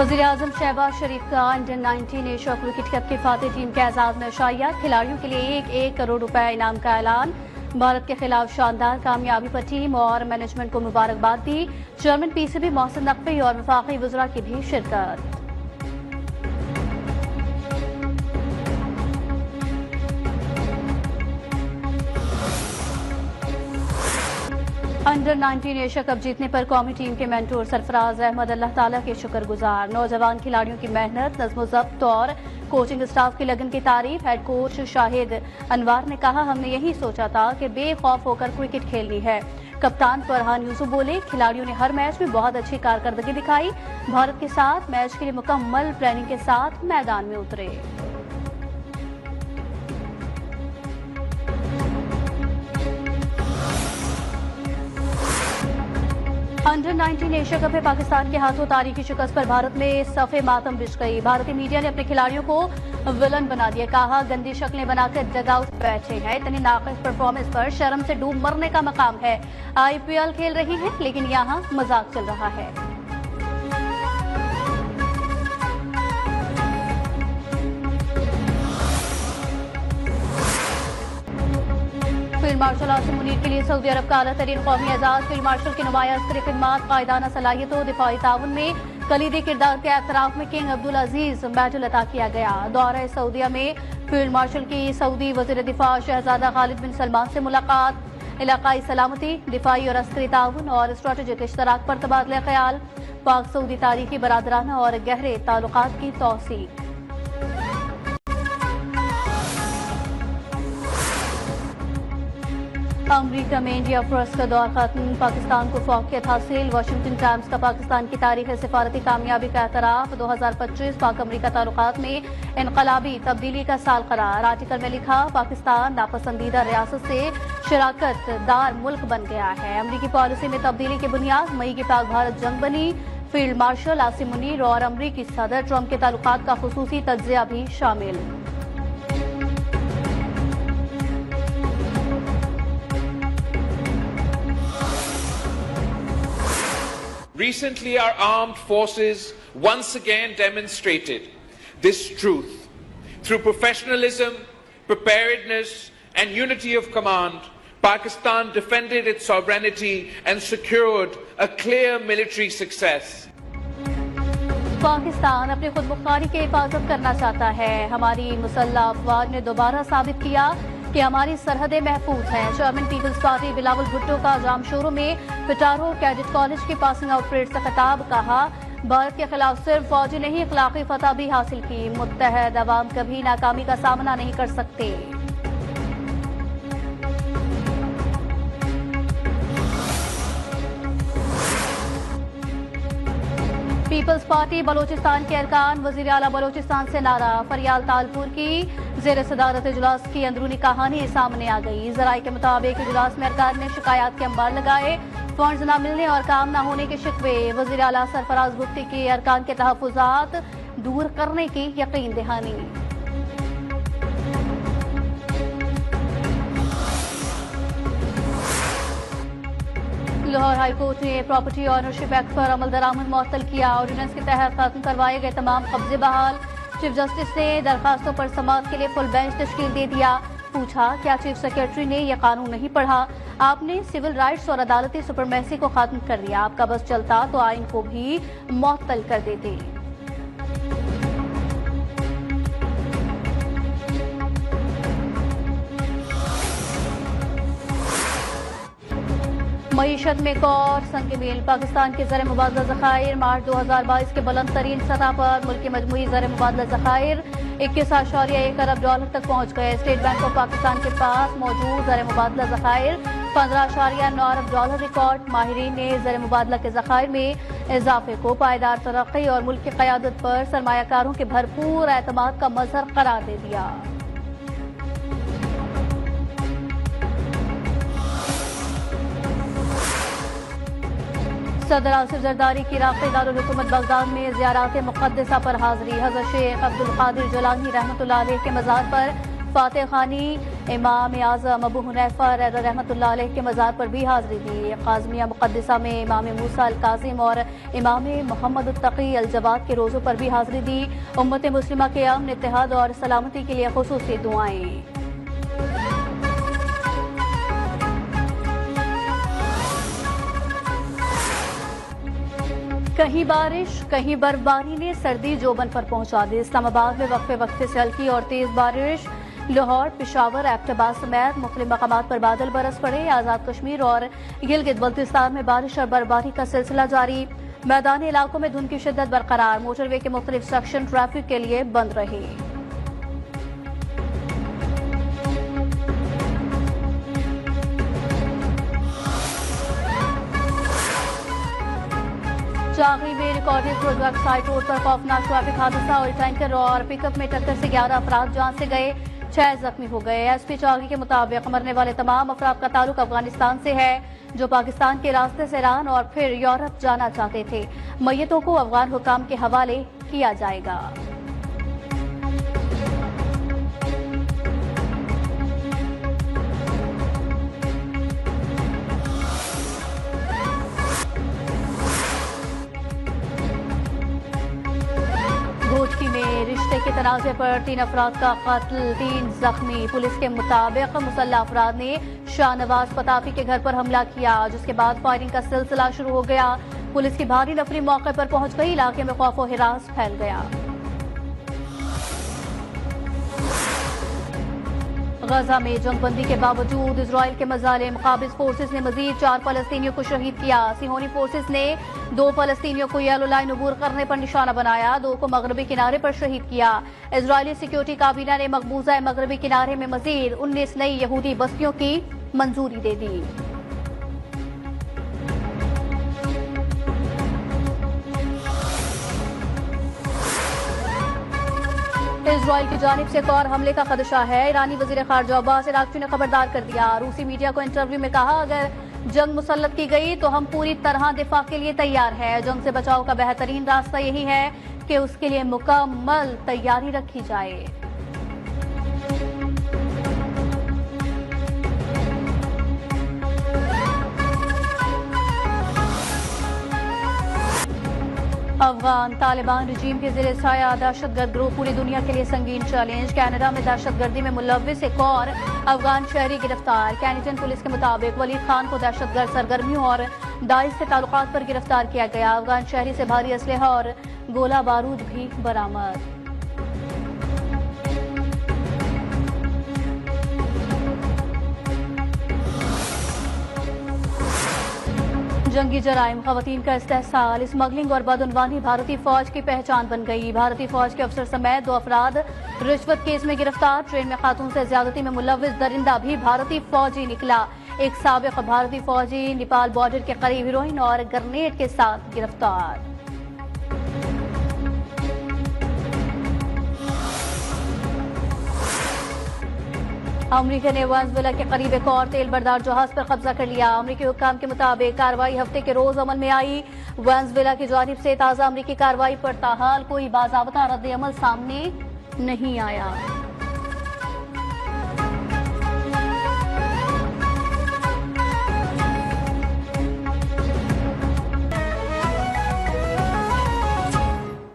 वज़ीर-ए-आज़म शहबाज शरीफ का under 19 Asia cricket cup की फातेह टीम के एजाज में शाइया। खिलाड़ियों के लिए 1-1 करोड़ रुपए इनाम का ऐलान। भारत के खिलाफ शानदार कामयाबी पर टीम और मैनेजमेंट को मुबारकबाद दी। चेयरमैन पीसीबी मोहसिन नकवी और वफाकी वज़रा की भी शिरकत। अंडर 19 एशिया कप जीतने पर कौमी टीम के मेंटोर सरफराज अहमद अल्लाह ताला के शुक्रगुजार। नौजवान खिलाड़ियों की मेहनत, नज़्म-ओ-ज़ब्त और कोचिंग स्टाफ की लगन की तारीफ। हेड कोच शाहिद अनवार ने कहा, हमने यही सोचा था कि बेखौफ होकर क्रिकेट खेलनी है। कप्तान फरहान यूसुफ बोले, खिलाड़ियों ने हर मैच में बहुत अच्छी कारकर्दगी दिखाई। भारत के साथ मैच के लिए मुकम्मल प्लानिंग के साथ मैदान में उतरे। अंडर 19 एशिया कप में पाकिस्तान के हाथों तारीखी शिकस्त पर भारत में सफ़े मातम बिछ गई। भारतीय मीडिया ने अपने खिलाड़ियों को विलन बना दिया। कहा, गंदी शक्लें बनाकर डगआउट बैठे हैं। इतनी नाक़िस परफॉर्मेंस पर शर्म से डूब मरने का मकाम है। IPL खेल रही है लेकिन यहाँ मजाक चल रहा है। फील्ड मार्शल आसिम मुनीर के लिए सऊदी अरब का आला तरीन कौमी एजाज। फील्ड मार्शल की नुमाया अस्करी खिदमात, कायदाना सलाहियतों, दिफाई ताउन में कलीदी किरदार के एतराफ में किंग अब्दुल अजीज मेडल अता किया गया। दौरा सऊदिया में फील्ड मार्शल की सऊदी वज़ीर दिफा शहजादा खालिद बिन सलमान से मुलाकात। इलाकाई सलामती, दिफाई और अस्करी ताउन और स्ट्रेटेजिक इश्तराक पर तबादला ख्याल। पाक सऊदी तारीखी बरादराना और गहरे ताल्लुकात की तौसीक। अमरीका में इंडिया फर्स्ट का दौर खत्म। पाकिस्तान को फौकियत हासिल। वाशिंगटन टाइम्स का पाकिस्तान की तारीख सिफारती कामयाबी का एतराफ। 2025 पाक अमरीका ताल्लुकात में इनकलाबी तब्दीली का साल करार। आर्टिकल में लिखा, पाकिस्तान नापसंदीदा रियासत से शराकत दार मुल्क बन गया है। अमरीकी पॉलिसी में तब्दीली की बुनियाद मई की पाक भारत जंग बनी। फील्ड मार्शल आसिम मुनीर और अमरीकी सदर ट्रंप के ताल्लुकात का खुसूसी तज्जिया भी शामिल। Recently, our armed forces once again demonstrated this truth. Through professionalism, preparedness, and unity of command, Pakistan defended its sovereignty and secured a clear military success. Pakistan अपनी खुदमुख्तारी की हिफाजत करना चाहता है। हमारी मुसल्लह अफवाज ने दोबारा साबित किया कि हमारी सरहदें महफूज हैं। चेयरमैन पीपल्स पार्टी बिलावल भुट्टो का जामशोरों में पिटारो कैडेट कॉलेज की पासिंग आउट परेड से खिताब। कहा, भारत के खिलाफ सिर्फ फौजी नहीं, अखलाकी फतह भी हासिल की। मुत्तहद अवाम कभी नाकामी का सामना नहीं कर सकते। पीपल्स पार्टी बलोचिस्तान के अरकान वजीर आला बलोचिस्तान से नारा। फरियाल तालपुर की जेर सदारत इजलास की अंदरूनी कहानी सामने आ गई। जराये के मुताबिक इजलास में अरकान ने शिकायत के अंबार लगाए। फंड्स न मिलने और काम न होने के शिकवे। वजीर आला सरफराज भुट्टी की अरकान के तहफुजात दूर करने की यकीन दहानी। लाहौर हाईकोर्ट ने प्रॉपर्टी ऑनरशिप एक्ट पर अमल दरामद मुअत्तल किया। ऑर्डिनेंस के तहत खत्म करवाए गए तमाम कब्जे बहाल। चीफ जस्टिस ने दरखास्तों पर समाअत के लिए फुल बेंच तश्कील दे दिया। पूछा, क्या चीफ सेक्रेटरी ने यह कानून नहीं पढ़ा? आपने सिविल राइट्स और अदालती सुपरमेसी को खत्म कर दिया। आपका बस चलता तो आइन को भी मुअत्तल कर देते। मईशत में एक और संग-ए-मील। पाकिस्तान के ज़र मुबादला ज़खायर मार्च 2022 के बुलंद तरीन सतह पर मुल्क के मजमूई ज़र मुबादला ज़खायर 21.1 अरब डॉलर तक पहुँच गए। स्टेट बैंक ऑफ पाकिस्तान के पास मौजूद ज़र मुबादला ज़खायर 15.9 अरब डॉलर रिकॉर्ड। माहिरीन ने ज़र मुबादला के ज़खायर में इजाफे को पायदार तरक्की और मुल्क की क़यादत पर सरमायाकारों के भरपूर एतमाद का मज़हर करार दे दिया। सदर आसिफ जरदारी की इराक़ी दारुल हुकूमत बगदाद में ज़ियारात मुक़द्दसा पर हाज़िरी। हज़रत शेख अब्दुल क़ादिर जिलानी रहमतुल्लाह अलैह के मज़ार पर फातेह खानी इमाम आज़म अबू हुनैफा रहमतुल्लाह अलैह के मज़ार पर भी हाजिरी दी। काज़मिया मुक़द्दसा में इमाम मूसा अल काज़िम और इमाम मोहम्मद तक़ी अल जवाद के रोज़ों पर भी हाजिरी दी। उम्मत मुस्लिमा के अमन, इत्तेहाद और सलामती के लिए ख़ुसूसी दुआएं। कहीं बारिश कहीं बर्फबारी ने सर्दी जोबन पर पहुंचा दी। इस्लामाबाद में वक्फे वक्फे से हल्की और तेज बारिश। लाहौर, पेशावर, एबटाबाद समेत मुख्तलिफ मकामात पर बादल बरस पड़े। आज़ाद कश्मीर और गिलगित बल्तिस्तान में बारिश और बर्फबारी का सिलसिला जारी। मैदानी इलाकों में धुंध की शिद्दत बरकरार। मोटरवे के मुख्तलिफ सेक्शन ट्रैफिक के लिए बंद रहे। चाकरी में रिकॉर्डेड ड्रग साइट रोड पर खौफनाक ट्रैफिक हादसा। ऑयल टैंकर और पिकअप में टक्कर से 11 अफराद जान से गए, 6 जख्मी हो गए। एसपी चाकरी के मुताबिक मरने वाले तमाम अफराद का ताल्लुक अफगानिस्तान से है, जो पाकिस्तान के रास्ते से ईरान और फिर यूरोप जाना चाहते थे। मैयतों को अफगान हुकाम के हवाले किया जाएगा। घोटकी में रिश्ते के तनाज़े पर 3 अफराद का कत्ल, 3 जख्मी। पुलिस के मुताबिक मुसल्लह अफराद ने शाहनवाज पताफी के घर पर हमला किया, जिसके बाद फायरिंग का सिलसिला शुरू हो गया। पुलिस की भारी नफरी मौके पर पहुंच गई। इलाके में खौफ व हिरास फैल गया। गजा में जंगबंदी के बावजूद इजराइल के मजालिम, काबिज फोर्सेस ने मजीद 4 फलस्तीनियों को शहीद किया। सिहोनी फोर्सेस ने 2 फलस्तीनियों को येलो लाइन अबूर करने पर निशाना बनाया, 2 को मगरबी किनारे पर शहीद किया। इजरायली सिक्योरिटी काबीना ने मकबूजा मगरबी किनारे में मजीद 19 नई यहूदी बस्तियों की मंजूरी दे दी। इजराइल की जानिब से एक और हमले का खदशा है। ईरानी वजीर खारजा अब्बास अरागची ने खबरदार कर दिया। रूसी मीडिया को इंटरव्यू में कहा, अगर जंग मुसल्लत की गई तो हम पूरी तरह दिफा के लिए तैयार हैं। जंग से बचाव का बेहतरीन रास्ता यही है कि उसके लिए मुकम्मल तैयारी रखी जाए। अफगान तालिबान रजीम के ज़ेरे साया दहशतगर्द ग्रुप पूरी दुनिया के लिए संगीन चैलेंज। कनाडा में दहशतगर्दी में मुलव्विस एक और अफगान शहरी गिरफ्तार। कैनेडियन पुलिस के मुताबिक वलीद खान को दहशतगर्द सरगर्मियों और दाइश से ताल्लुकात पर गिरफ्तार किया गया। अफगान शहरी से भारी असलहा और गोला बारूद भी बरामद। जंगी जराइम, खवातीन का इस्तेहसाल, स्मगलिंग और बदउनवानी भारतीय फौज की पहचान बन गई। भारतीय फौज के अफसर समेत 2 अफराद रिश्वत केस में गिरफ्तार। ट्रेन में खातून से ज्यादती में मुलव्विस दरिंदा भी भारतीय फौजी निकला। एक साबिक भारतीय फौजी नेपाल बॉर्डर के करीब हीरोइन और ग्रेनेड के साथ गिरफ्तार। अमरीका ने वेनेजुएला के करीब एक और तेल बरदार जहाज पर कब्जा कर लिया। अमरीकी हुक्काम के मुताबिक कार्रवाई हफ्ते के रोज अमल में आई। वेनेजुएला की जानिब से ताज़ा अमरीकी कार्रवाई पर ताहाल कोई बाज़ाब्ता रद्द अमल सामने नहीं आया।